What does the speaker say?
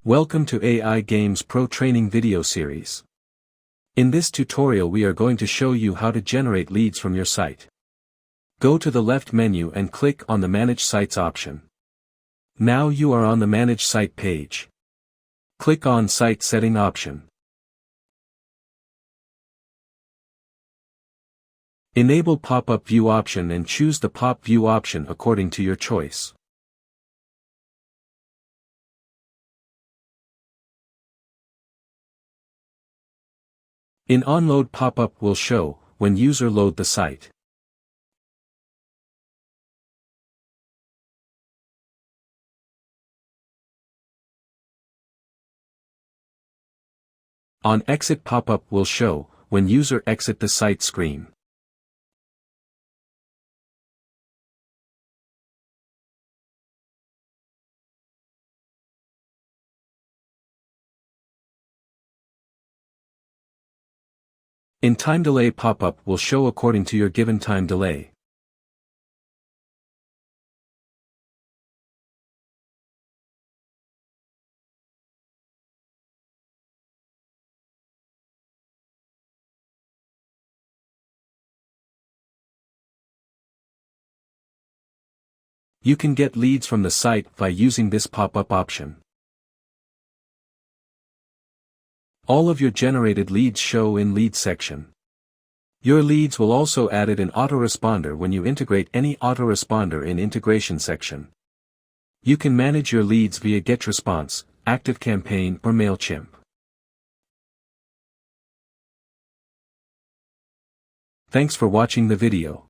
Welcome to AI Games Pro Training video series. In this tutorial we are going to show you how to generate leads from your site. Go to the left menu and click on the Manage Sites option. Now you are on the Manage Site page. Click on Site Setting option. Enable Pop-up View option and choose the Pop View option according to your choice. In OnLoad pop-up will show when user load the site. On Exit pop-up will show when user exit the site screen. In Time Delay pop-up will show according to your given time delay. You can get leads from the site by using this pop-up option. All of your generated leads show in Leads section. Your leads will also added in autoresponder when you integrate any autoresponder in Integration section. You can manage your leads via GetResponse, ActiveCampaign or MailChimp. Thanks for watching the video.